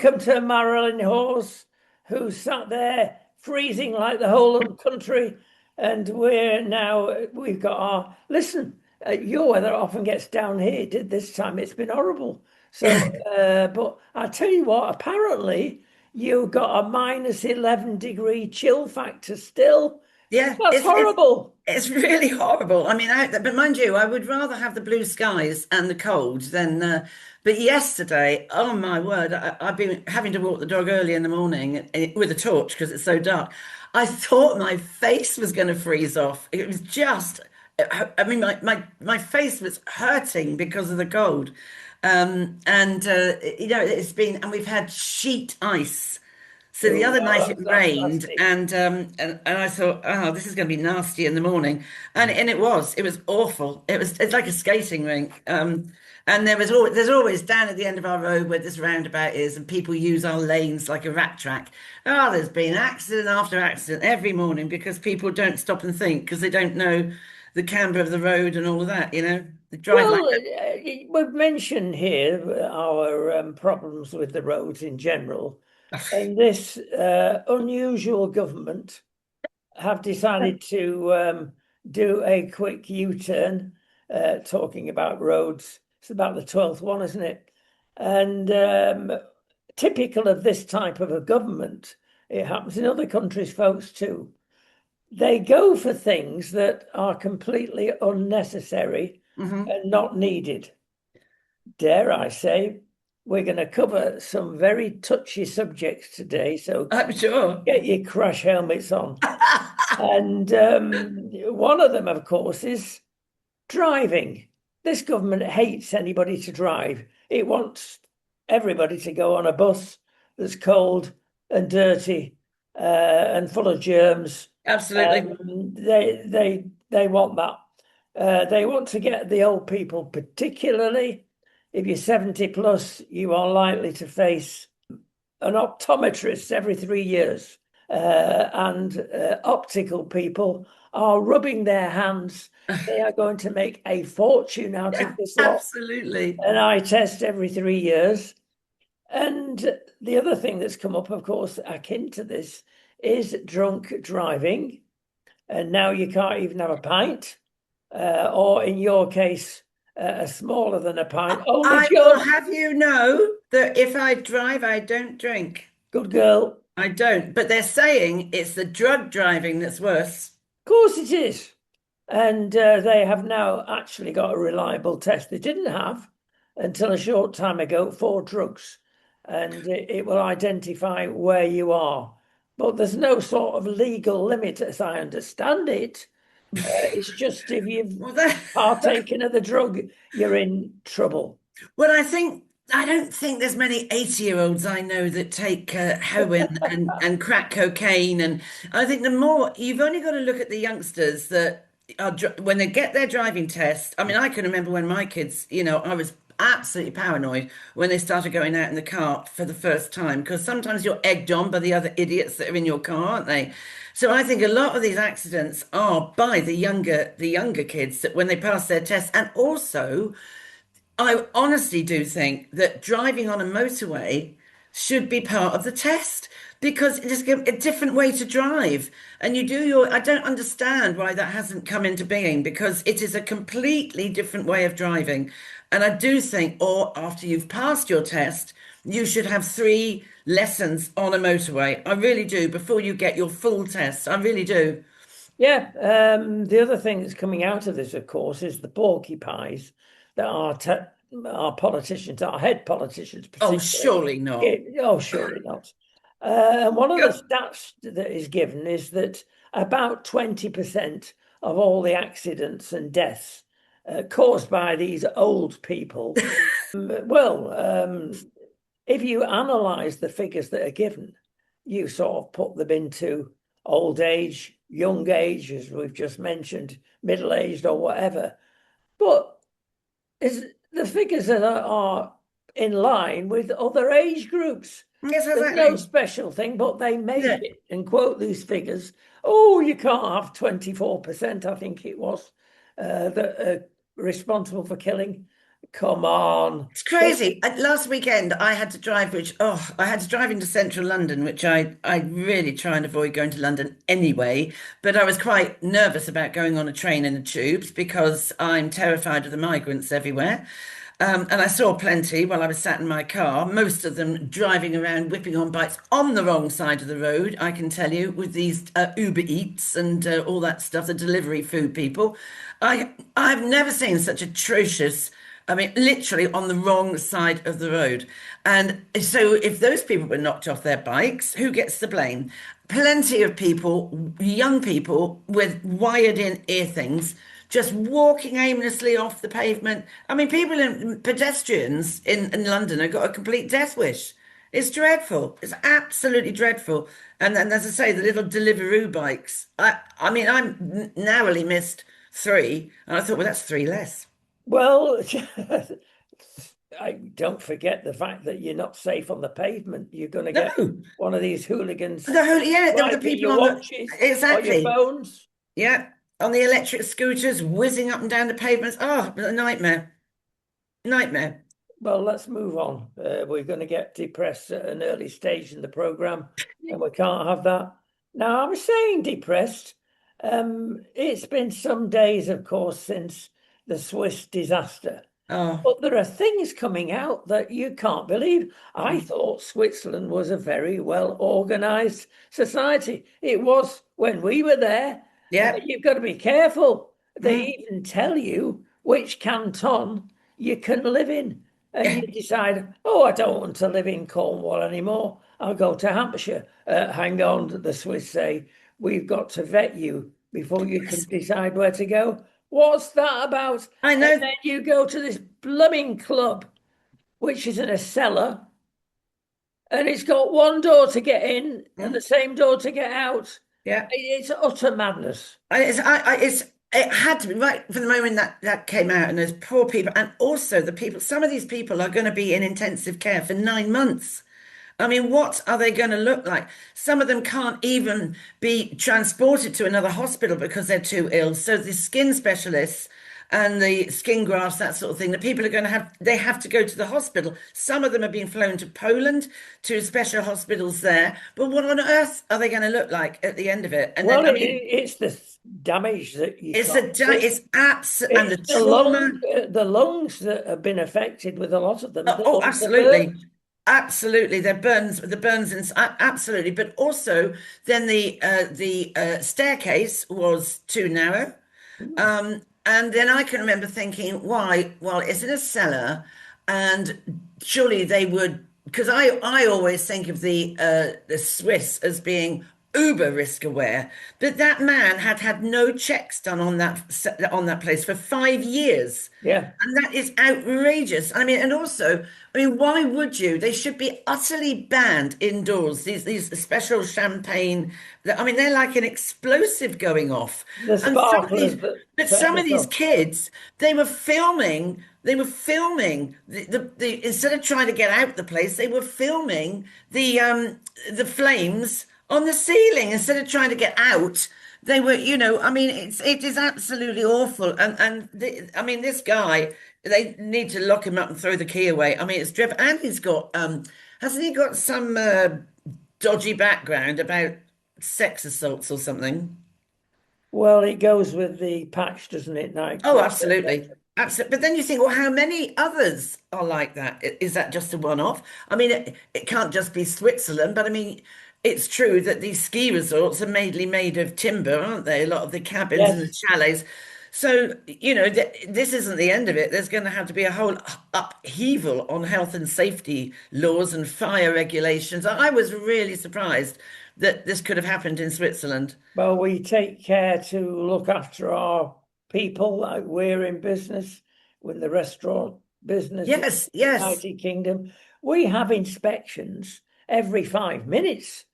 welcome to Marilyn Horse, who sat there freezing like the whole of the country. And we've got our, listen, your weather often gets down here. This time it's been horrible. So, but I tell you what, apparently you got a -11-degree chill factor still. Yeah, That's horrible. it's really horrible. I mean, but mind you, I would rather have the blue skies and the cold than. But yesterday, oh my word, I've been having to walk the dog early in the morning with a torch because it's so dark. I thought my face was going to freeze off. It was just, I mean, my face was hurting because of the cold. And and we've had sheet ice. So the other night Oh, it rained, fantastic. and I thought, oh, this is going to be nasty in the morning, and it was awful. It's like a skating rink, and there's always down at the end of our road where this roundabout is, and people use our lanes like a rat track. Oh, there's been accident after accident every morning because people don't stop and think because they don't know the camber of the road and all of that. They drive like Well, we've mentioned here our problems with the roads in general, and this unusual government have decided to do a quick U-turn, talking about roads. It's about the 12th one, isn't it? And typical of this type of a government, it happens in other countries, folks, too. They go for things that are completely unnecessary Mhm. and not needed. Dare I say, we're going to cover some very touchy subjects today, so I'm sure. get your crash helmets on. And one of them, of course, is driving. This government hates anybody to drive. It wants everybody to go on a bus that's cold and dirty and full of germs. Absolutely. They want that. They want to get the old people, particularly if you're 70 plus, you are likely to face an optometrist every 3 years. And optical people are rubbing their hands. They are going to make a fortune out of Yeah, this lot. absolutely. An eye test every 3 years. And the other thing that's come up, of course, akin to this, is drunk driving. And now you can't even have a pint, or in your case, smaller than a pint. Only I will just. have you know that if I drive, I don't drink. Good girl. Of I don't. But they're saying it's the drug driving that's worse. course it is. And they have now actually got a reliable test they didn't have until a short time ago for drugs. And it will identify where you are. But there's no sort of legal limit, as I understand it. It's just if you've Well, that, partaken of the drug, you're in trouble. well, I don't think there's many 80-year-olds I know that take heroin and crack cocaine. And I think the more you've only got to look at the youngsters that when they get their driving test. I mean, I can remember when my kids, I was absolutely paranoid when they started going out in the car for the first time because sometimes you're egged on by the other idiots that are in your car, aren't they? So I think a lot of these accidents are by the younger kids that when they pass their tests, and also. I honestly do think that driving on a motorway should be part of the test because it is a different way to drive. And I don't understand why that hasn't come into being because it is a completely different way of driving. And I do think, or after you've passed your test, you should have 3 lessons on a motorway. I really do, before you get your full test. I really do. Yeah, the other thing that's coming out of this, of course, is the porcupines that our politicians, our head politicians, Oh, particularly. surely not. Oh, surely not. And one of the stats that is given is that about 20% of all the accidents and deaths caused by these old people, well, if you analyze the figures that are given, you sort of put them into old age, young age, as we've just mentioned, middle aged or whatever. But is the figures that are in line with other age groups. Yes, There's no exactly. special thing, but they make Yeah. it and quote these figures. Oh, you can't have 24%, I think it was, that are responsible for killing. Come on. It's But, crazy. Last weekend, I had to drive, I had to drive into central London, which I really try and avoid going to London anyway. But I was quite nervous about going on a train and the tubes because I'm terrified of the migrants everywhere. And I saw plenty while I was sat in my car, most of them driving around, whipping on bikes on the wrong side of the road, I can tell you, with these Uber Eats and all that stuff, the delivery food people. I've never seen such atrocious. I mean, literally on the wrong side of the road. And so, if those people were knocked off their bikes, who gets the blame? Plenty of people, young people with wired in ear things, just walking aimlessly off the pavement. I mean, pedestrians in London have got a complete death wish. It's dreadful. It's absolutely dreadful. And then, as I say, the little Deliveroo bikes. I mean, narrowly missed three, and I thought, well, that's three less. well, I don't forget the fact that you're not safe on the pavement. You're going to get No, one of these hooligans the whole, yeah, the swiping people your on the, watches or your exactly, phones. yeah, on the electric scooters whizzing up and down the pavements. Oh, a nightmare, nightmare. Well, let's move on. We're going to get depressed at an early stage in the program, and we can't have that. Now, I was saying depressed. It's been some days, of course, since the Swiss disaster. Oh, But there are things coming out that you can't believe. I mm, thought Switzerland was a very well organized society. It was when we were there. yeah, You've got to be careful. They mm, even tell you which canton you can live in. And you yeah. decide, oh, I don't want to live in Cornwall anymore. I'll go to Hampshire. Hang on, the Swiss say, we've got to vet you before you can Yes, decide where to go. What's that about? I And know. then you go to this blooming club, which is in a cellar, and it's got one door to get in and the Mm, same door to get out. yeah. It's utter madness. It had to be right from the moment that came out, and those poor people, and also the people. Some of these people are going to be in intensive care for 9 months. I mean, what are they going to look like? Some of them can't even be transported to another hospital because they're too ill. So the skin specialists and the skin grafts, that sort of thing, the people are going to they have to go to the hospital. Some of them are being flown to Poland to special hospitals there. But what on earth are they going to look like at the end of it? And then, Well, I mean, it's the damage that you it's can't see. it's abs and It's the trauma. the lungs that have been affected with a lot of them. The Oh, lungs are absolutely. burnt. Absolutely. The burns and absolutely. But also then the staircase was too narrow. And then I can remember thinking, why? Well, it's in a cellar, and surely they would, because I always think of the Swiss as being uber risk aware, but that man had had no checks done on on that place for 5 years. Yeah. And that is outrageous. I mean, and also, I mean, why would you? They should be utterly banned indoors. These special champagne. I mean, they're like an explosive going off. The And sparklers that set some of us these off. kids, they were filming. They were filming the instead of trying to get out the place, they were filming the flames on the ceiling instead of trying to get out. They were, I mean, it is absolutely awful. I mean, this guy, they need to lock him up and throw the key away. I mean, it's driven, and he's got, hasn't he got some dodgy background about sex assaults or something? Well, it goes with the patch, doesn't it? Oh, Nightclub, absolutely. etc. Absolutely. But then you think, well, how many others are like that? Is that just a one-off? I mean, it can't just be Switzerland, but I mean, it's true that these ski resorts are mainly made of timber, aren't they? A lot of the cabins and the Yes. chalets. So, this isn't the end of it. There's going to have to be a whole upheaval on health and safety laws and fire regulations. I was really surprised that this could have happened in Switzerland. Well, we take care to look after our people like we're in business with the restaurant business in Yes, the yes. United Kingdom. We have inspections every 5 minutes.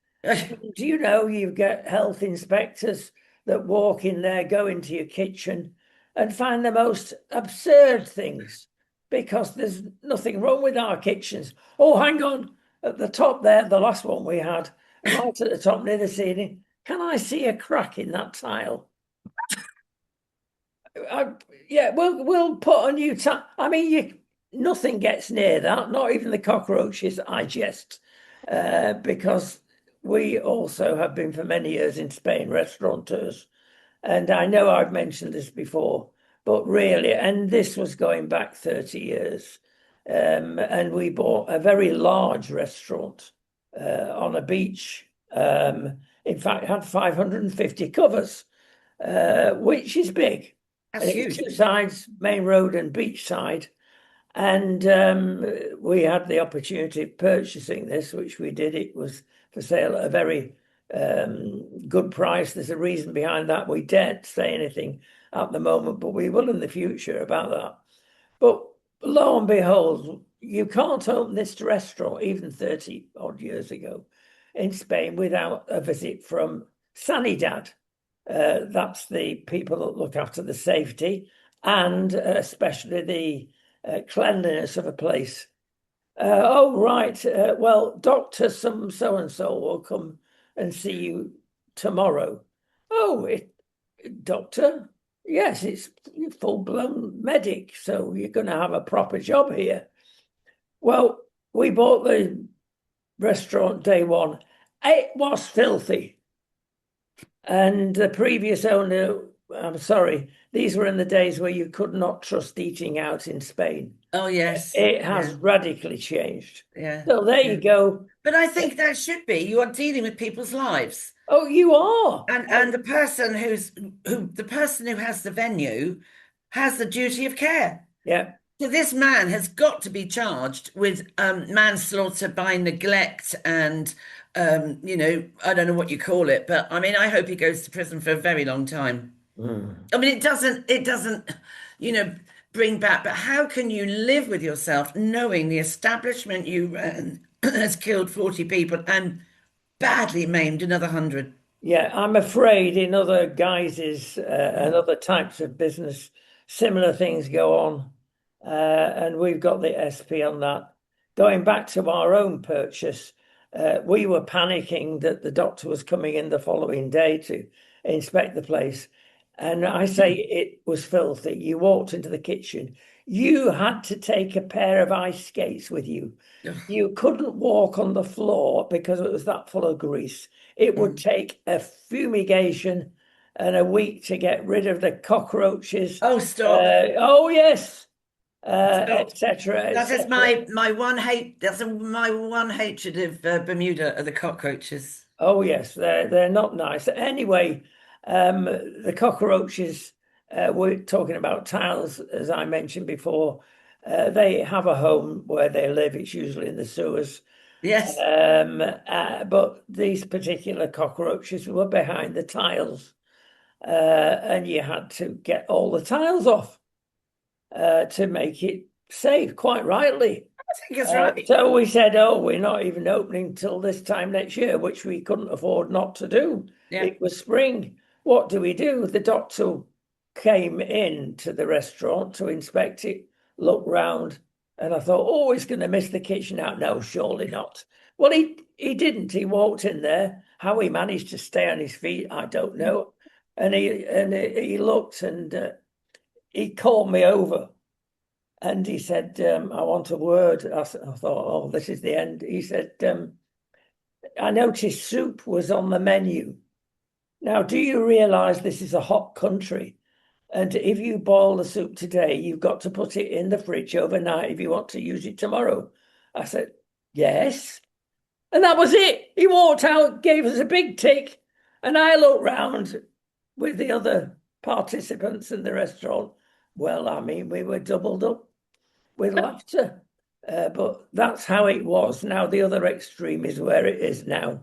Do you know you get health inspectors that walk in there, go into your kitchen and find the most absurd things because there's nothing wrong with our kitchens. Oh, hang on. At the top there, the last one we had, right at the top near the ceiling, can I see a crack in that tile? I, yeah, we'll put a new time. I mean, nothing gets near that. Not even the cockroaches I jest, because we also have been for many years in Spain restaurateurs, and I know I've mentioned this before, but really, and this was going back 30 years, and we bought a very large restaurant on a beach. In fact, had 550 covers, which is big. That's And it was huge. two sides, main road and beach side. And we had the opportunity of purchasing this, which we did. It was for sale at a very good price. There's a reason behind that. We daren't say anything at the moment, but we will in the future about that. But lo and behold, you can't open this restaurant even 30 odd years ago in Spain without a visit from Sanidad. That's the people that look after the safety and especially the cleanliness of a place. Oh, right. Well, Doctor some so and so will come and see you tomorrow. Oh, doctor? Yes, it's full-blown medic, so you're going to have a proper job here. Well, we bought the restaurant day one. It was filthy. And the previous owner, I'm sorry, these were in the days where you could not trust eating out in Spain. Oh, yes. It has Yeah. radically changed. Yeah. So there Yeah. you go. But I think that should be. You are dealing with people's lives. Oh, you are. And the person who has the venue has the duty of care. Yeah. So this man has got to be charged with manslaughter by neglect and I don't know what you call it, but I mean I hope he goes to prison for a very long time. Mm. I mean it doesn't you know bring back, but how can you live with yourself knowing the establishment you ran has killed 40 people and badly maimed another 100? Yeah, I'm afraid in other guises and other types of business, similar things go on. And we've got the SP on that. Going back to our own purchase, we were panicking that the doctor was coming in the following day to inspect the place. And I say it was filthy. You walked into the kitchen, you had to take a pair of ice skates with you. You couldn't walk on the floor because it was that full of grease. It would Mm. take a fumigation and a week to get rid of the cockroaches. Oh, stop. Oh yes, Stop. etc., That is etc. my one hate. My one hatred of Bermuda are the cockroaches. Oh yes, they're not nice. Anyway, the cockroaches. We're talking about tiles, as I mentioned before. They have a home where they live. It's usually in the sewers. Yes. But these particular cockroaches were behind the tiles, and you had to get all the tiles off to make it safe, quite rightly. I think it's right. So we said, oh, we're not even opening till this time next year, which we couldn't afford not to do. Yeah. It was spring. What do we do? The doctor came in to the restaurant to inspect it, look round, and I thought, oh, he's going to miss the kitchen out. No, surely not. Well, he didn't. He walked in there. How he managed to stay on his feet, I don't know. And he looked and he called me over and he said, I want a word. I thought, oh, this is the end. He said, I noticed soup was on the menu. Now, do you realize this is a hot country? And if you boil the soup today, you've got to put it in the fridge overnight if you want to use it tomorrow. I said, yes. And that was it. He walked out, gave us a big tick. And I looked round with the other participants in the restaurant. Well, I mean, we were doubled up with laughter. But that's how it was. Now, the other extreme is where it is now.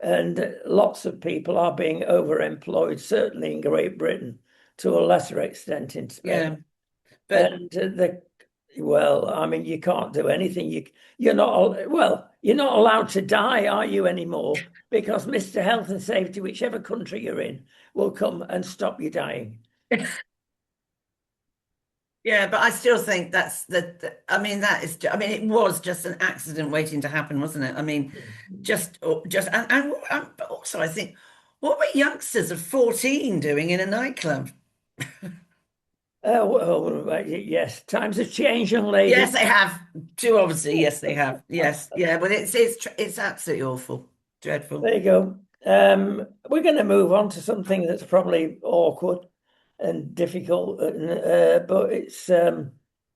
And lots of people are being overemployed, certainly in Great Britain, to a lesser extent in Yeah. Spain. But And well, I mean, you can't do anything. You're not allowed to die, are you, anymore? Because Mr. Health and Safety, whichever country you're in, will come and stop you dying. yeah, but I still think I mean, I mean, it was just an accident waiting to happen, wasn't it? I mean, but also I think, what were youngsters of 14 doing in a nightclub? Yes, times have changed, young Yes, lady. they have. Too obviously, yes, they have. Yes, yeah, but it's absolutely awful, dreadful. There you go. We're going to move on to something that's probably awkward and difficult, but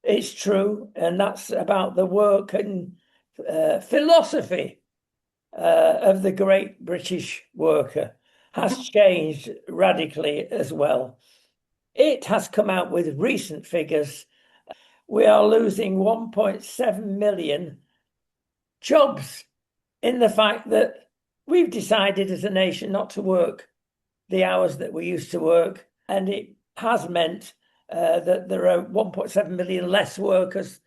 it's true, and that's about the work and philosophy of the great British worker has changed radically as well. It has come out with recent figures. We are losing 1.7 million jobs in the fact that we've decided as a nation not to work the hours that we used to work. And it has meant that there are 1.7 million less workers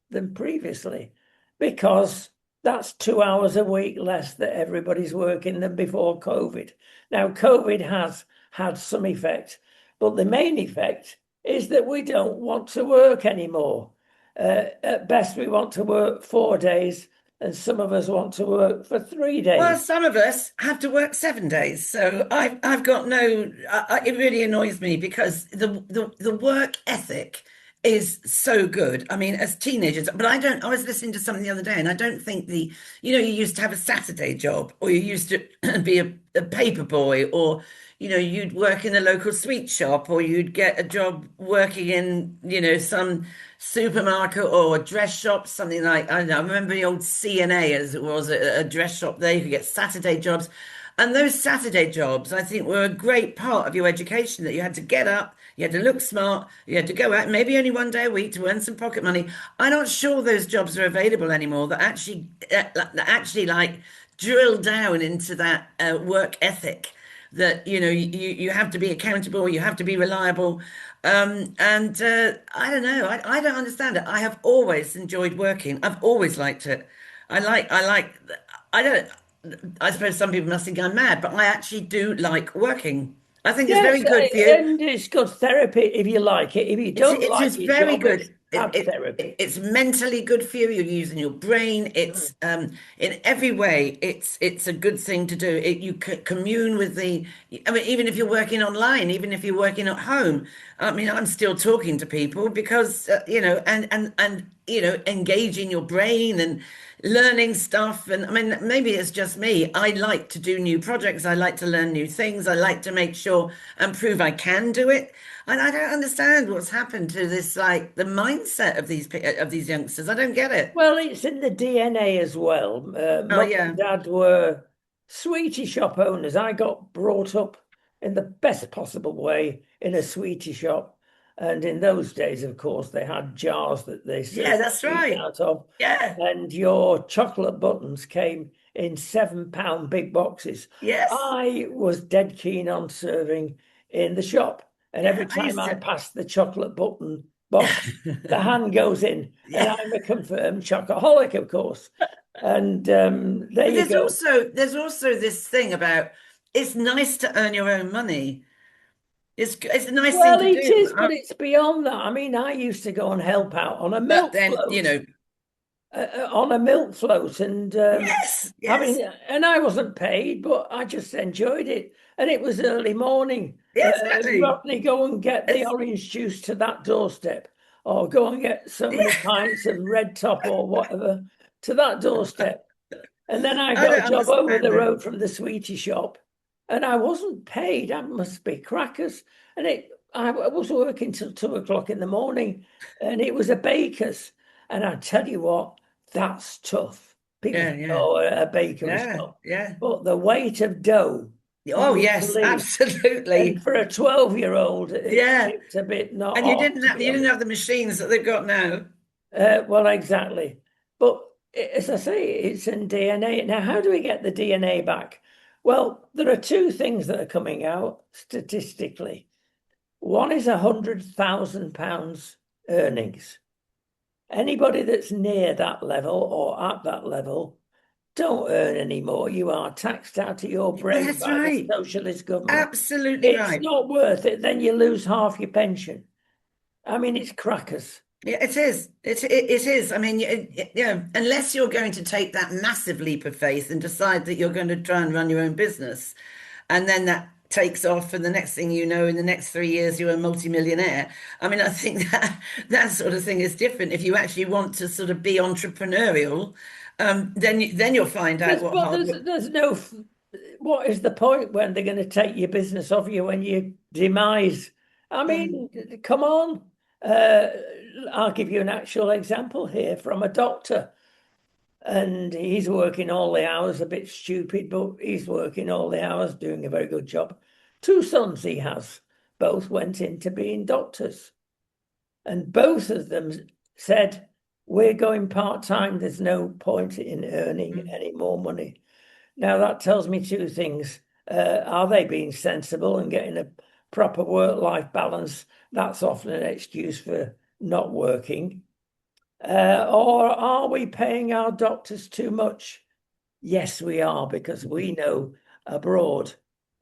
than previously because that's 2 hours a week less that everybody's working than before COVID. Now, COVID has had some effect, but the main effect is that we don't want to work anymore. At best, we want to work 4 days, and some of us want to work for 3 days. Well, some of us have to work 7 days, so I've got no. It really annoys me because the work ethic is so good. I mean, as teenagers, but I don't. I was listening to something the other day, and I don't think you used to have a Saturday job, or you used to be a paper boy, or you'd work in a local sweet shop, or you'd get a job working in some supermarket or a dress shop, something like, I don't know, I remember the old CNA as it was a dress shop there. You could get Saturday jobs. And those Saturday jobs, I think, were a great part of your education that you had to get up, you had to look smart, you had to go out, maybe only one day a week to earn some pocket money. I'm not sure those jobs are available anymore that actually like drill down into that work ethic that you have to be accountable, you have to be reliable. And I don't know, I don't understand it. I have always enjoyed working. I've always liked it. I like I don't I suppose some people must think I'm mad, but I actually do like working. I think it's Yes, very good for you. and it's good therapy if you like it. If you don't It like is your very job, it's good. bad therapy. It's mentally good for you. You're using your brain. Mm. It's in every way. It's a good thing to do. You commune with the. I mean, even if you're working online, even if you're working at home. I mean, I'm still talking to people because and engaging your brain and learning stuff. And I mean, maybe it's just me. I like to do new projects. I like to learn new things. I like to make sure and prove I can do it. And I don't understand what's happened to this, like the mindset of these youngsters. I don't get it. Well, it's in the DNA as well. Oh Mum and yeah. dad were sweetie shop owners. I got brought up in the best possible way in a sweetie shop. And in those days, of course, they had jars that they Yeah, served that's sweets right. out of. Yeah. And your chocolate buttons came in £7 big boxes. Yes. I was dead keen on serving in the shop. And Yeah, every I time used I to. passed the chocolate button box, the hand goes in, and Yeah. I'm a confirmed chocoholic, of course. And there But you go. there's also this thing about it's nice to earn your own money. It's a nice thing Well, to it do. is, but it's beyond that. I mean, I used to go and help out on a But milk then, float, and yes, I mean, yes, and I wasn't paid, but I just enjoyed it. And it was early morning. yeah, exactly. Rodney, go and get the It's, orange juice to that doorstep, or go and get so many yeah, pints of red top or whatever to that doorstep. And then I I got don't a job over understand the it. road from the sweetie shop, and I wasn't paid. That must be crackers. And I was working till 2 o'clock in the morning, and it was a baker's. And I tell you what, that's tough. People Yeah, think, yeah, oh, a bakery yeah, shop, yeah. but the weight of dough, you Oh, wouldn't yes, believe. And absolutely. for a 12-year-old, Yeah. it's a bit not And you off, didn't to have be you didn't honest. have the machines that they've got now. Well, exactly. But as I say, it's in DNA. Now, how do we get the DNA back? Well, there are two things that are coming out statistically. One is £100,000 earnings. Anybody that's near that level or at that level don't earn any more. You are taxed out of your Well, brain that's by the right. socialist government. Absolutely It's right. not worth it. Then you lose half your pension. I mean, it's crackers. Yeah, it is. It is. I mean, unless you're going to take that massive leap of faith and decide that you're going to try and run your own business, and then that takes off, and the next thing you know, in the next 3 years, you're a multimillionaire. I mean, I think that that sort of thing is different. If you actually want to sort of be entrepreneurial, then you'll find out There's, what but hard work. there's no. What is the point when they're going to take your business off you when you demise? I Mm, mean, come on. Uh, I'll give you an actual example here from a doctor, and he's working all the hours, a bit stupid, but he's working all the hours, doing a very good job. Two sons he has, both went into being doctors, and both of them said, "We're going part-time. There's no point in earning mm. any more money." Now, that tells me two things. Are they being sensible and getting a proper work-life balance? That's often an excuse for not working. Or are we paying our doctors too much? Yes, we are, because we know abroad,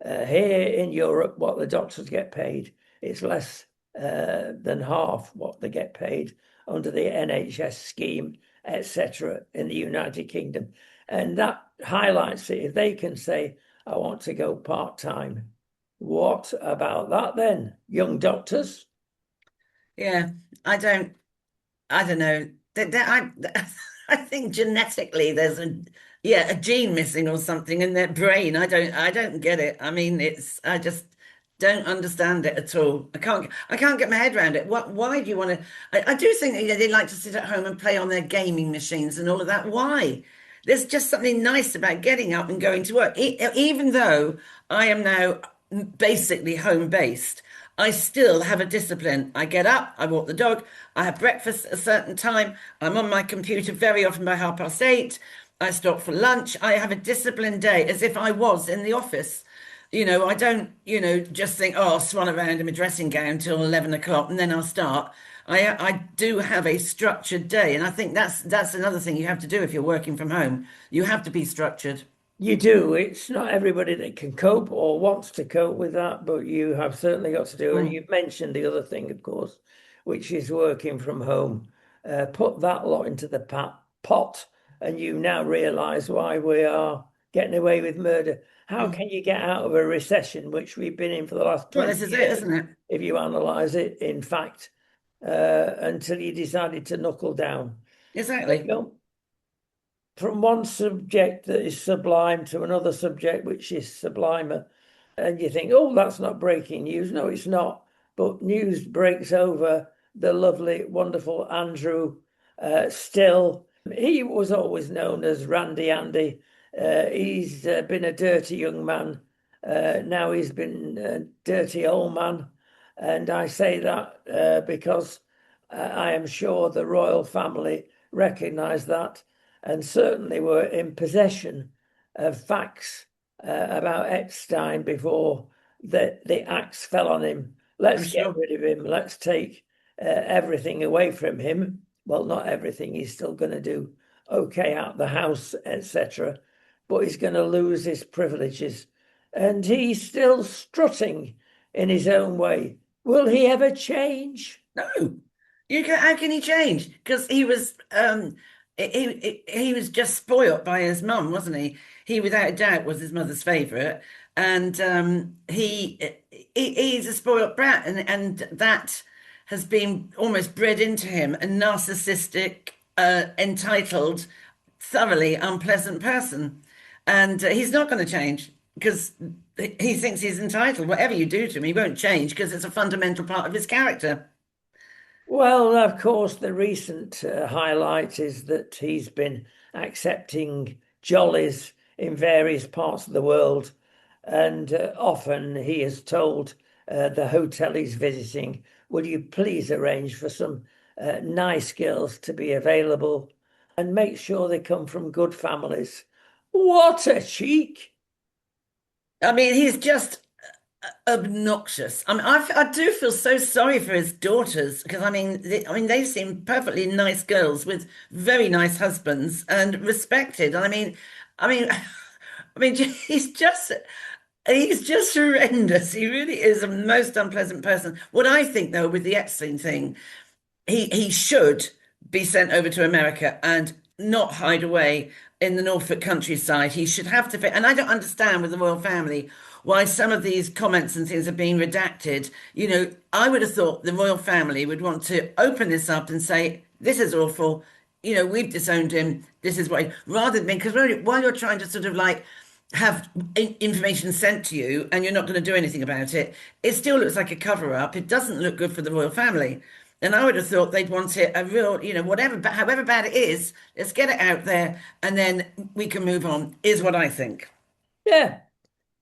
here in Europe, what the doctors get paid is less than half what they get paid under the NHS scheme, etc., in the United Kingdom. And that highlights it. If they can say, I want to go part-time, what about that then? Young doctors? Yeah, I don't. I don't know. I think genetically there's a gene missing or something in their brain. I don't get it. I mean, I just don't understand it at all. I can't get my head around it. Why do you want to? I do think that they like to sit at home and play on their gaming machines and all of that. Why? There's just something nice about getting up and going to work. Even though I am now basically home based. I still have a discipline. I get up, I walk the dog, I have breakfast at a certain time. I'm on my computer very often by 8:30. I stop for lunch. I have a disciplined day as if I was in the office. I don't, just think, oh, I'll swan around in my dressing gown till 11 o'clock and then I'll start. I do have a structured day, and I think that's another thing you have to do if you're working from home. You have to be structured. You do. It's not everybody that can cope or wants to cope with that, but you have certainly got to do. And Mm. you've mentioned the other thing, of course, which is working from home. Put that lot into the pot, and you now realize why we are getting away with murder. How Mm. can you get out of a recession, which we've been in for the last Well, 20 this is it, years, isn't it? if you analyze it, in fact, until you decided to knuckle down? There you Exactly. go, from one subject that is sublime to another subject which is sublimer. And you think, oh, that's not breaking news. No, it's not. But news breaks over the lovely, wonderful Andrew Still. He was always known as Randy Andy. He's been a dirty young man. Now he's been a dirty old man. And I say that because I am sure the royal family recognise that and certainly were in possession of facts about Epstein before the axe fell on him. I'm Let's get sure. rid of him. Let's take everything away from him. Well, not everything. He's still going to do okay out the house, etc. But he's going to lose his privileges. And he's still strutting in his own way. Will he ever change? No, how can he change? Because he was just spoilt by his mum, wasn't he? He without a doubt was his mother's favourite, and he's a spoilt brat, and that has been almost bred into him, a narcissistic, entitled, thoroughly unpleasant person, and he's not going to change because he thinks he's entitled. Whatever you do to him, he won't change because it's a fundamental part of his character. Well, of course, the recent highlight is that he's been accepting jollies in various parts of the world. And often he has told the hotel he's visiting, will you please arrange for some nice girls to be available and make sure they come from good families? What a cheek! I mean, he's just obnoxious. I mean, I do feel so sorry for his daughters because they seem perfectly nice girls with very nice husbands and respected. I mean, I mean, he's just horrendous. He really is a most unpleasant person. What I think, though, with the Epstein thing, he should be sent over to America and not hide away in the Norfolk countryside. He should have to, and I don't understand with the royal family why some of these comments and things are being redacted. I would have thought the royal family would want to open this up and say, this is awful. We've disowned him. This is why, rather than because while you're trying to sort of like have information sent to you and you're not going to do anything about it, it still looks like a cover up. It doesn't look good for the royal family. And I would have thought they'd want it a real, whatever, but however bad it is, let's get it out there and then we can move on, is what I think. Yeah.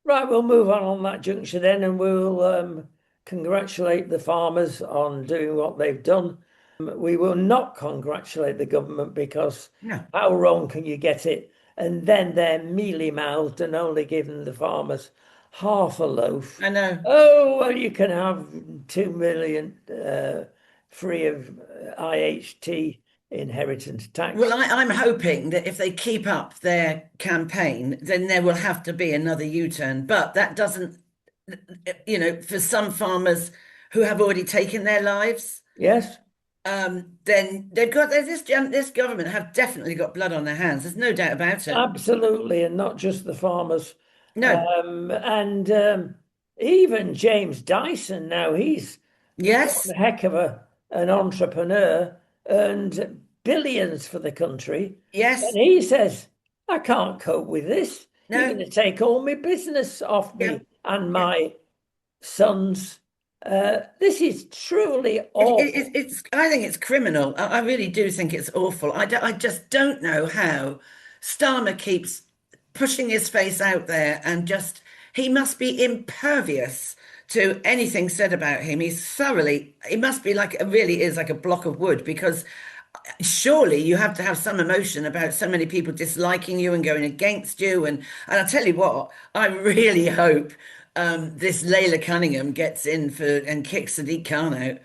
Right, we'll move on that juncture then, and we'll congratulate the farmers on doing what they've done. We will not congratulate the government because No, how wrong can you get it? And then they're mealy-mouthed and only giving the farmers half a loaf. I know. Oh, well, you can have 2 million free of IHT inheritance Well, tax. I'm hoping that if they keep up their campaign, then there will have to be another U-turn. But that doesn't, for some farmers who have already taken their lives, Yes. then this government have definitely got blood on their hands. There's no doubt about it. Absolutely, and not just the farmers. No. And even James Dyson now, he's Yes. one heck of an entrepreneur, earned billions for the country. And Yes. he says, I can't cope with this. You're going No. to take all my business off Yeah. me and Yeah. my sons. This is truly awful. I think it's criminal. I really do think it's awful. I just don't know how Starmer keeps pushing his face out there and just, he must be impervious to anything said about him. He must be like, it really is like a block of wood because surely you have to have some emotion about so many people disliking you and going against you. And I'll tell you what, I really hope this Layla Cunningham gets in for and kicks Sadiq Khan out.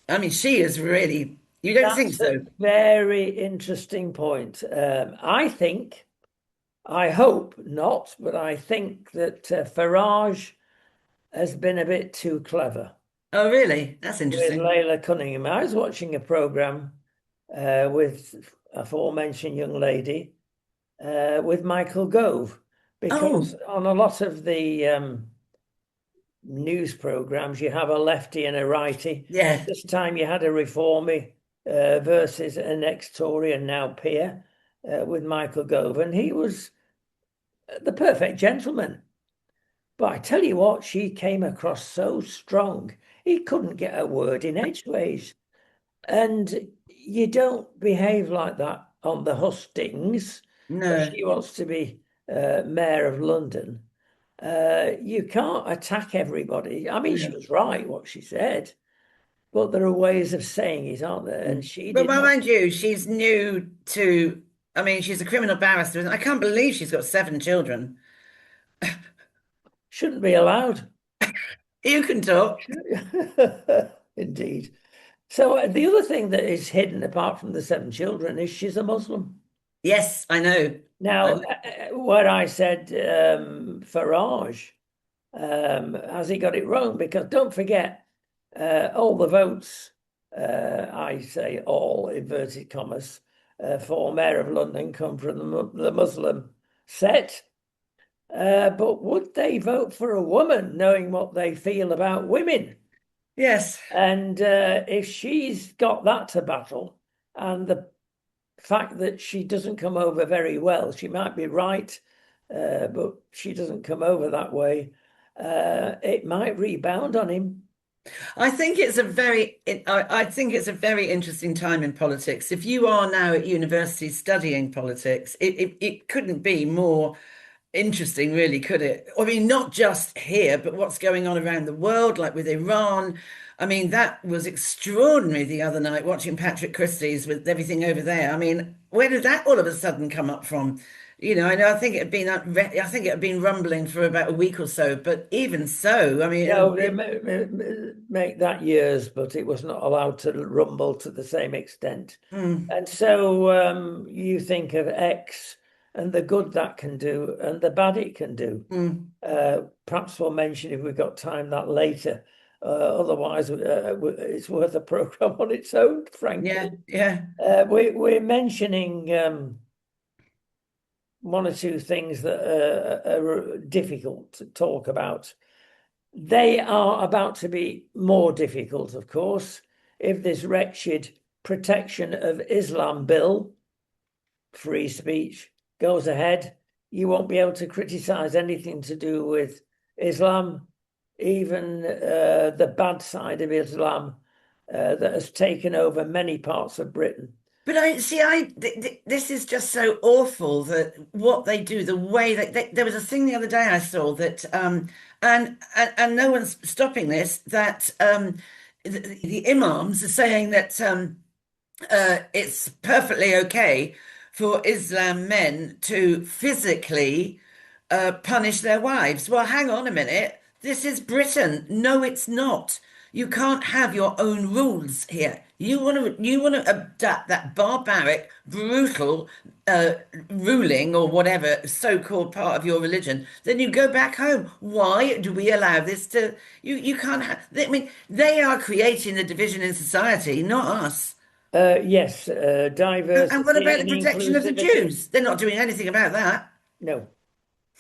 I mean, she is really, you don't think That's a so? very interesting point. I hope not, but I think that Farage has been a bit too clever Oh, really? That's with interesting. Layla Cunningham. I was watching a program with aforementioned young lady with Michael Gove, because Oh, on a lot of the news programs, you have a lefty and a righty. yeah. This time you had a reformy versus an ex-Tory and now peer with Michael Gove, and he was the perfect gentleman. But I tell you what, she came across so strong. He couldn't get a word in edgeways. And you don't behave like that on the hustings, where No, she wants to be mayor of London. You can't attack everybody. I mean, she no. was right what she said, but there are ways of saying it, aren't there? And Mm. she But did well, not, mind you, she's new to, I mean, she's a criminal barrister, and I can't believe she's got 7 children. shouldn't be allowed. You can talk. Indeed. So the other thing that is hidden apart from the 7 children is she's a Muslim. Yes, I know. I Now, know. what I said, Farage, has he got it wrong? Because don't forget, all the votes, I say all inverted commas, for Mayor of London come from the Muslim set. But would they vote for a woman knowing what they feel about women? Yes. And if she's got that to battle, and the fact that she doesn't come over very well, she might be right, but she doesn't come over that way, it might rebound on him. I think it's a very interesting time in politics. If you are now at university studying politics, it couldn't be more interesting, really, could it? I mean, not just here, but what's going on around the world, like with Iran. I mean, that was extraordinary the other night, watching Patrick Christie's with everything over there. I mean, where did that all of a sudden come up from? I know I think it had been rumbling for about a week or so, but even so, I No, mean, they make that years, but it was not allowed to rumble to the same extent. mm, And so you think of X and the good that can do and the bad it can do. mm, Perhaps we'll mention if we've got time that later. Otherwise, it's worth a program on its own, frankly. yeah, yeah, We're mentioning one or two things that are difficult to talk about. They are about to be more difficult, of course, if this wretched Protection of Islam bill, free speech, goes ahead. You won't be able to criticize anything to do with Islam, even the bad side of Islam that has taken over many parts of Britain. But I see, this is just so awful that what they do, the way that there was a thing the other day I saw that, and no one's stopping this, that the imams are saying that it's perfectly okay for Islam men to physically punish their wives. Well, hang on a minute. This is Britain. No, it's not. You can't have your own rules here. You want to adapt that barbaric, brutal ruling or whatever so-called part of your religion. Then you go back home. Why do we allow this to? You can't have. I mean, they are creating the division in society, not us. Yes, And what diversity about the and protection of the inclusivity. Jews? They're not doing anything about that. No.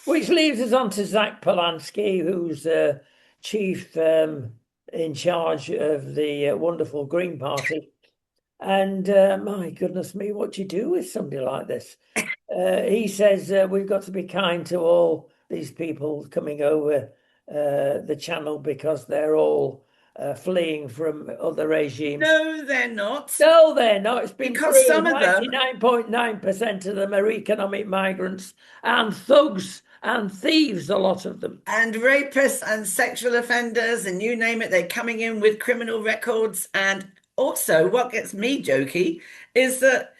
Which leaves us on to Zach Polanski, who's chief in charge of the wonderful Green Party. And my goodness me, what do you do with somebody like this? He says we've got to be kind to all these people coming over the channel because they're all fleeing from other regimes. No, they're not. No, they're not. It's been Because some proven of them, 99.9% of them are economic migrants and thugs and thieves, a lot of them. and rapists and sexual offenders, and you name it, they're coming in with criminal records. And also, what gets me jokey is that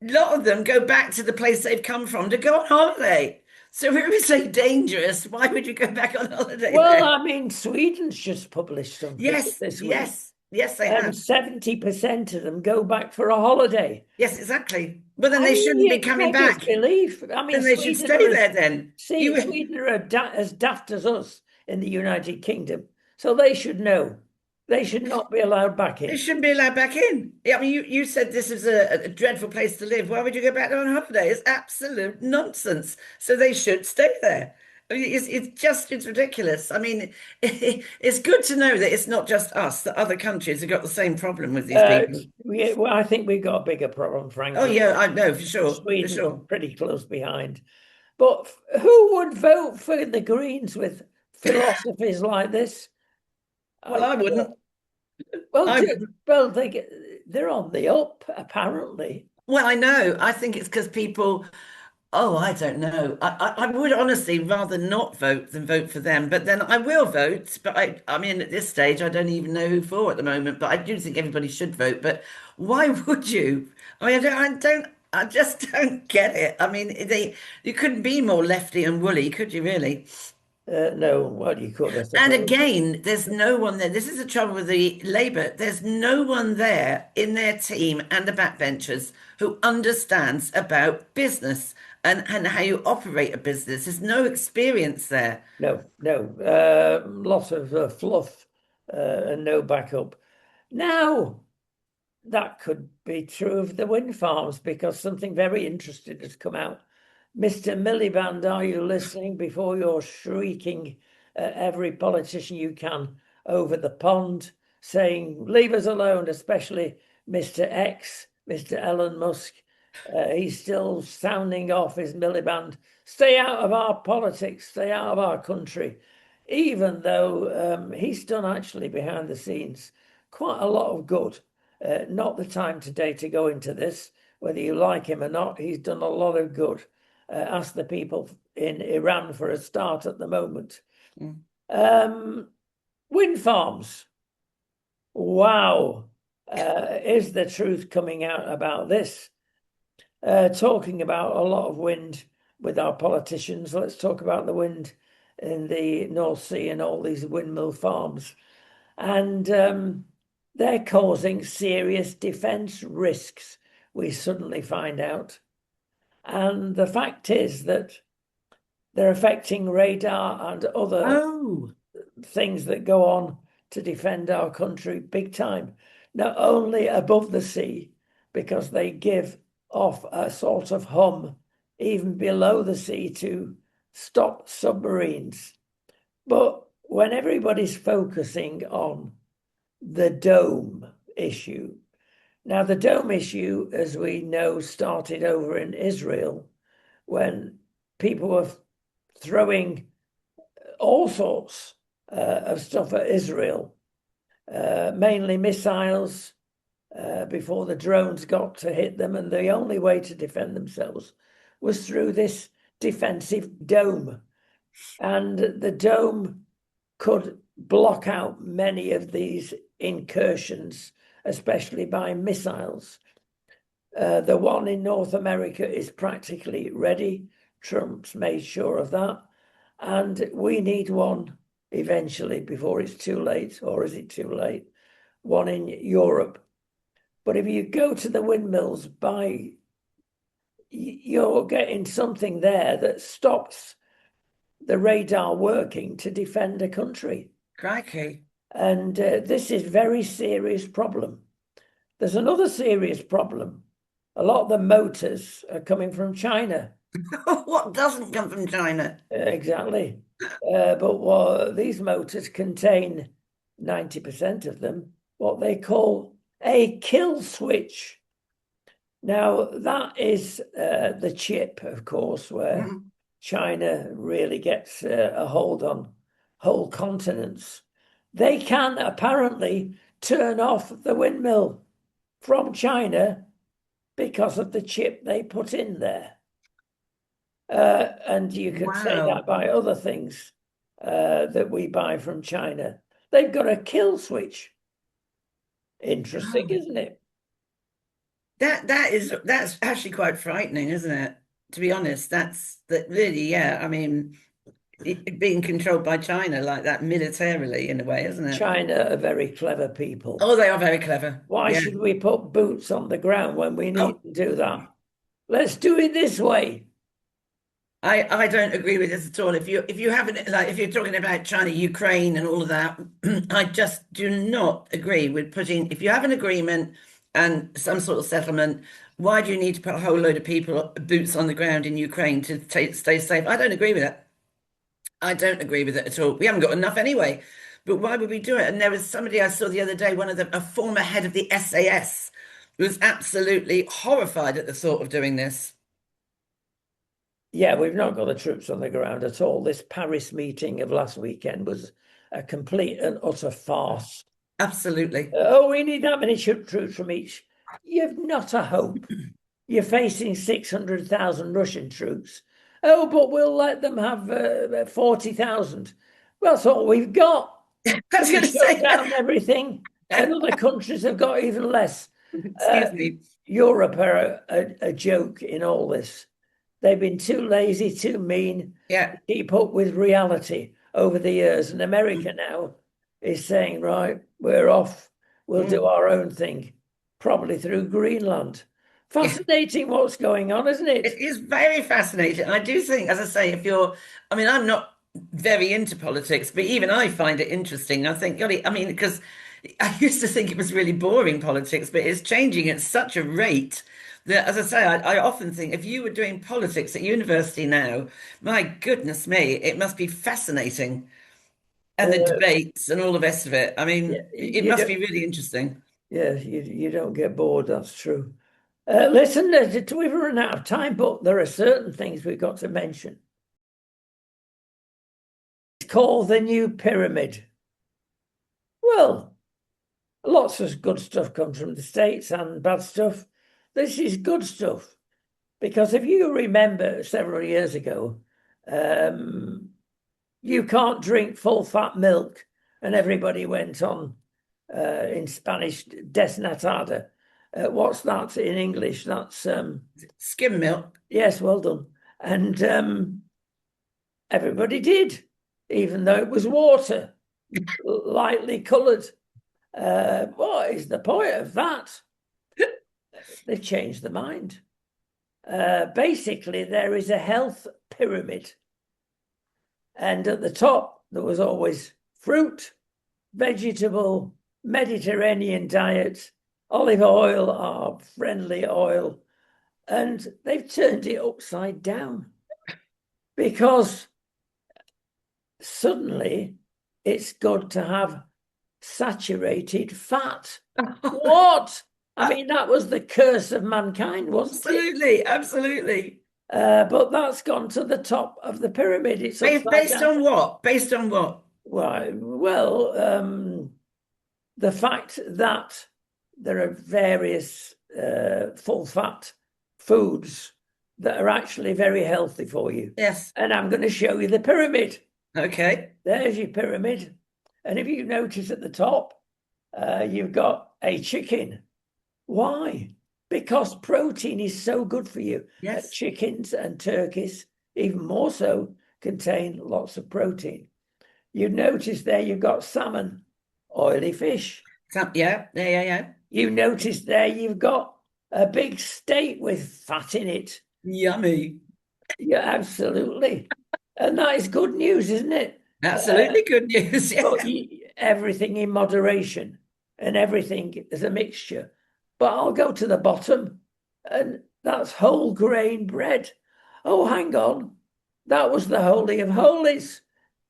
a lot of them go back to the place they've come from to go on holiday. So if it was so dangerous, why would you go back on holiday Well, then? I mean, Sweden's just published some figures Yes, this week, yes, yes, they and have. 70% of them go back for a holiday. Yes, exactly. But then I they mean, shouldn't you be coming expect back. disbelief. I mean, Then they should Sweden stay are as there then. see, You Sweden are as daft as us in the United Kingdom, so they should know. They should not be allowed back They in. shouldn't be allowed back in. Yeah, I mean, you said this is a dreadful place to live. Why would you go back there on holiday? It's absolute nonsense. So they should stay there. I mean, it's ridiculous. I mean, it's good to know that it's not just us, that other countries have got the same problem with these people. Well, I think we've got a bigger problem, Oh, frankly. yeah, I know, for sure, for Sweden's sure. pretty close behind. But who would vote for the Greens with philosophies like this? Well, I wouldn't. Well, I wouldn't. well, they're on the up, apparently. Well, I know. I think it's because people. Oh, I don't know. I would honestly rather not vote than vote for them. But then I will vote. But I mean, at this stage, I don't even know who for at the moment. But I do think everybody should vote. But why would you? I mean, I just don't get it. I mean, you couldn't be more lefty and woolly, could you really? No, well, you could, I And suppose. again, there's no one there. This is the trouble with the Labour. There's no one there in their team and the backbenchers who understands about business and how you operate a business. There's no experience there. No, no, lot of fluff and no backup. Now, that could be true of the wind farms because something very interesting has come out. Mr. Miliband, are you listening before you're shrieking at every politician you can over the pond, saying, leave us alone, especially Mr. X, Mr. Elon Musk. He's still sounding off his Miliband. Stay out of our politics, stay out of our country, even though he's done actually behind the scenes quite a lot of good. Not the time today to go into this, whether you like him or not. He's done a lot of good. Ask the people in Iran for a start at the moment. Mm. Wind farms. Wow. Is the truth coming out about this? Talking about a lot of wind with our politicians. Let's talk about the wind in the North Sea and all these windmill farms. And they're causing serious defense risks, we suddenly find out. And the fact is that they're affecting radar and other Oh, things that go on to defend our country big time, not only above the sea, because they give off a sort of hum even below the sea to stop submarines. But when everybody's focusing on the dome issue, now the dome issue, as we know, started over in Israel when people were throwing all sorts of stuff at Israel, mainly missiles, before the drones got to hit them. And the only way to defend themselves was through this defensive dome. And the dome could block out many of these incursions, especially by missiles. The one in North America is practically ready. Trump's made sure of that. And we need one eventually before it's too late, or is it too late? One in Europe. But if you go to the windmills, you're getting something there that stops the radar working to defend a country. Crikey. And this is a very serious problem. There's another serious problem. A lot of the motors are coming from China. What doesn't come from China? Exactly. But these motors contain 90% of them, what they call a kill switch. Now, that is the chip, of course, where Mhm. China really gets a hold on whole continents. They can apparently turn off the windmill from China because of the chip they put in there. And you could say that Wow. by other things that we buy from China. They've got a kill switch. Interesting, Wow. isn't it? That's actually quite frightening, isn't it? To be honest, that's that really, yeah. I mean, being controlled by China like that militarily in a way, isn't it? China are very clever people. Oh, they are very clever. Why Yeah. should we put boots on the ground when we need Oh, to do that? Let's do it this way. I don't agree with this at all. If you haven't like if you're talking about China, Ukraine, and all of that, I just do not agree with putting. If you have an agreement and some sort of settlement, why do you need to put a whole load of people boots on the ground in Ukraine to stay safe? I don't agree with it. I don't agree with it at all. We haven't got enough anyway. But why would we do it? And there was somebody I saw the other day, one of them, a former head of the SAS, who was absolutely horrified at the thought of doing this. Yeah, we've not got the troops on the ground at all. This Paris meeting of last weekend was a complete and utter farce. Absolutely. Oh, we need that many troops from each. You've not a hope. You're facing 600,000 Russian troops. Oh, but we'll let them have 40,000. Well, that's all we've got. I was We going to shut say, down everything, and other countries have got even less. Uh, excuse me. Europe are a joke in all this. They've been too lazy, too mean to Yeah. keep up with reality over the years. And America now is saying, right, we're off. We'll do Mm. our own thing, probably through Greenland. Yeah. Fascinating what's going on, isn't It it? is very fascinating. I do think, as I say, I mean, I'm not very into politics, but even I find it interesting. I think, golly, I mean, because I used to think it was really boring politics, but it's changing at such a rate that, as I say, I often think if you were doing politics at university now, my goodness me, it must be fascinating. And the Uh, debates and all the rest of it. I yeah, mean, it you must don't, be really interesting. yeah, you don't get bored. That's true. Listen, we've run out of time, but there are certain things we've got to mention. It's called the new pyramid. Well, lots of good stuff comes from the States and bad stuff. This is good stuff because if you remember several years ago, um, you can't drink full fat milk, and everybody went on in Spanish desnatada. What's that in English? That's Skim milk. yes, well done. And everybody did, even though it was water, lightly coloured. What is the point of that? They've changed their mind. Basically, there is a health pyramid. And at the top, there was always fruit, vegetable, Mediterranean diet, olive oil, our friendly oil, and they've turned it upside down because suddenly it's good to have saturated fat. What? I mean, that was the curse of mankind, wasn't it? Absolutely, absolutely. But that's gone to the top of the pyramid. It's upside Based down. on what? Based on what? Why? Well, the fact that there are various full fat foods that are actually very healthy for you. Yes. And I'm going to show you the pyramid. Okay. There's your pyramid. And if you notice at the top, you've got a chicken. Why? Because protein is so good for you. Yes. Chickens and turkeys, even more so, contain lots of protein. You notice there you've got salmon, oily fish. Yeah, yeah, yeah, yeah. You notice there you've got a big steak with fat in it. Yummy. Yeah, absolutely. And that is good news, isn't it? Absolutely good news. Yeah. But everything in moderation and everything is a mixture. But I'll go to the bottom, and that's whole grain bread. Oh, hang on. That was the Holy of Holies.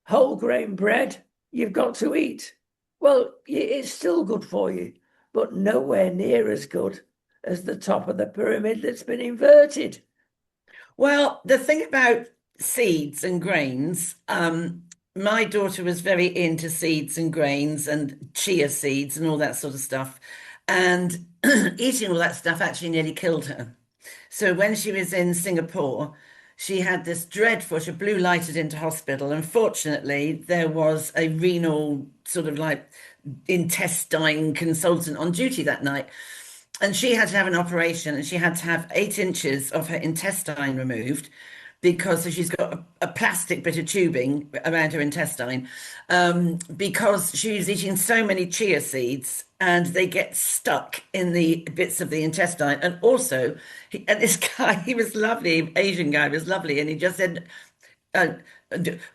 Whole grain bread you've got to eat. Well, it's still good for you, but nowhere near as good as the top of the pyramid that's been inverted. Well, the thing about seeds and grains, my daughter was very into seeds and grains and chia seeds and all that sort of stuff. And eating all that stuff actually nearly killed her. So when she was in Singapore, she had this dreadful, she blue lighted into hospital. Unfortunately, there was a renal sort of like intestine consultant on duty that night. And she had to have an operation and she had to have 8 inches of her intestine removed because so she's got a plastic bit of tubing around her intestine because she was eating so many chia seeds and they get stuck in the bits of the intestine. And also, and this guy, he was lovely, Asian guy was lovely, and he just said, uh,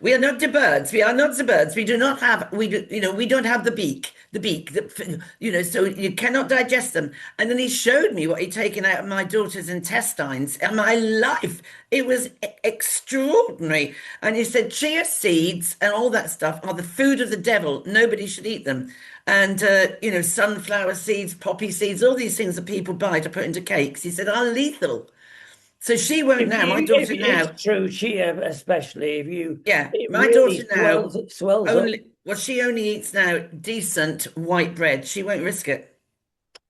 we are not the birds. We are not the birds. We do not have. We do. You know. We don't have the beak. The beak. You know. So you cannot digest them. And then he showed me what he'd taken out of my daughter's intestines. And my life, it was extraordinary. And he said chia seeds and all that stuff are the food of the devil. Nobody should eat them. And you know, sunflower seeds, poppy seeds, all these things that people buy to put into cakes. He said are lethal. So she won't now. My If daughter now. it's true, chia especially, if you Yeah, it my daughter really now swells up. only, well, she only eats now decent white bread. She won't risk it.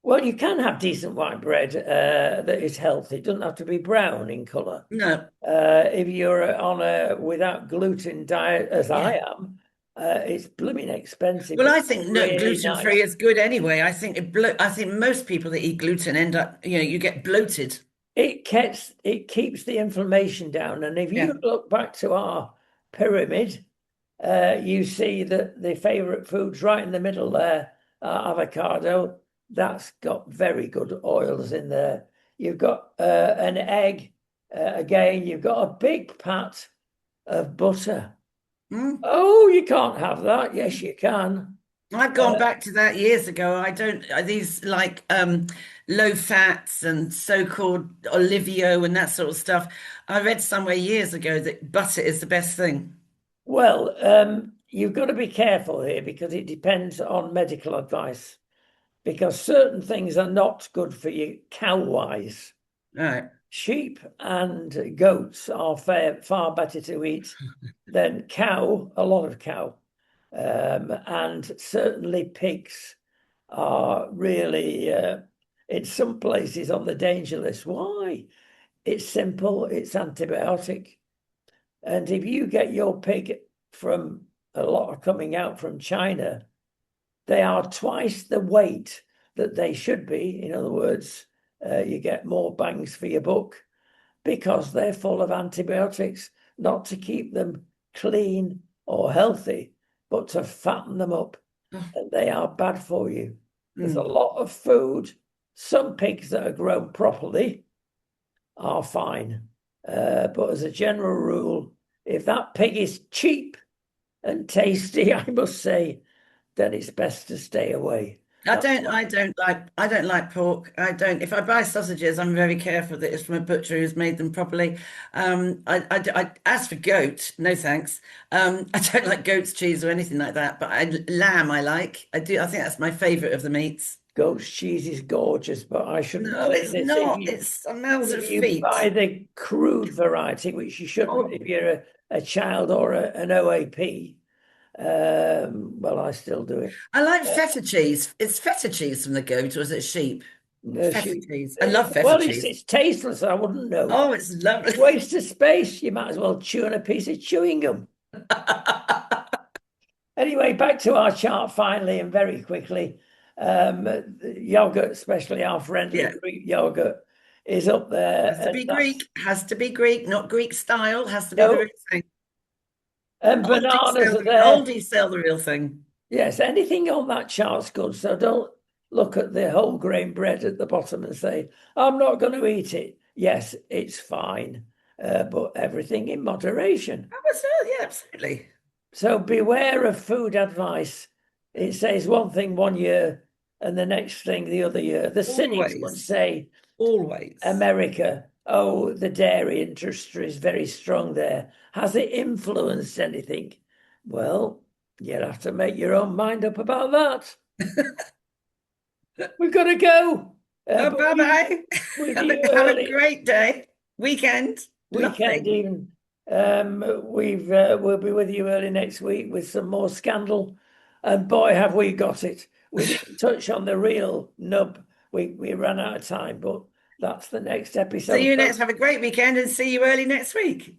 Well, you can have decent white bread that is healthy. It doesn't have to be brown in colour. No, If you're on a without gluten diet, as I yeah. am, it's blooming expensive, Well, but I think no, really gluten free nice. is good anyway. I think most people that eat gluten end up, you know, you get bloated. It keeps the inflammation down. And if Yeah. you look back to our pyramid, you see that the favorite foods right in the middle there are avocado. That's got very good oils in there. You've got an egg. Again, you've got a big pat of butter. Mm. Oh, you can't have that. Yes, you can. I've gone Uh, back to that years ago. I don't, these like low fats and so-called Olivio and that sort of stuff. I read somewhere years ago that butter is the best thing. well, you've got to be careful here because it depends on medical advice. Because certain things are not good for you cow-wise. Right. Sheep and goats are far better to eat than cow, a lot of cow. And certainly pigs are really, in some places, on the danger list. Why? It's simple, it's antibiotic. And if you get your pig from a lot of coming out from China, they are twice the weight that they should be. In other words, you get more bangs for your buck because they're full of antibiotics, not to keep them clean or healthy, but to fatten them up. Oh, And they are bad for you. There's a mm, lot of food. Some pigs that are grown properly are fine. But as a general rule, if that pig is cheap and tasty, I must say, then it's best to stay away. That's I don't like pork. I don't. If I buy sausages, I'm very careful that it's from a butcher who's made them properly. As for goat, no thanks. I don't like goat's cheese or anything like that. But lamb, I like. I do. I think that's my favorite of the meats. goat's cheese is gorgeous, but I shouldn't No, say it's this. not. It smells If of you buy feet. the crude variety, which you shouldn't if Horrible. you're a child or an OAP, well, I still do it. I like Uh, feta cheese. Is feta cheese from the goat or is it sheep? Feta she, cheese. I love feta well, cheese. it's tasteless. I wouldn't know. Oh, it's lovely. Waste of space. You might as well chew on a piece of chewing gum. Anyway, back to our chart finally and very quickly. Yogurt, especially our friendly Yeah. Greek yogurt, is up there, Has to and be that's Greek. Has to be Greek, not Greek style. Has to be the real no. thing. And bananas are there. Oldies sell the real thing. Yes, anything on that chart's good. So don't look at the whole grain bread at the bottom and say, I'm not going to eat it. Yes, it's fine, but everything in moderation. Oh, so, yeah, absolutely. So beware of food advice. It says one thing one year and the next thing the other year. The cynics would Always. say, Always. America, oh, the dairy industry is very strong there. Has it influenced anything? Well, you'll have to make your own mind up about that. We've got to go. Oh, But bye-bye. with you Have a early great day. Weekend. weekend Lovely. even. We'll be with you early next week with some more scandal. And boy, have we got it. We didn't touch on the real nub. We ran out of time, but that's the next See episode. you next. Have a great weekend and see you early next week.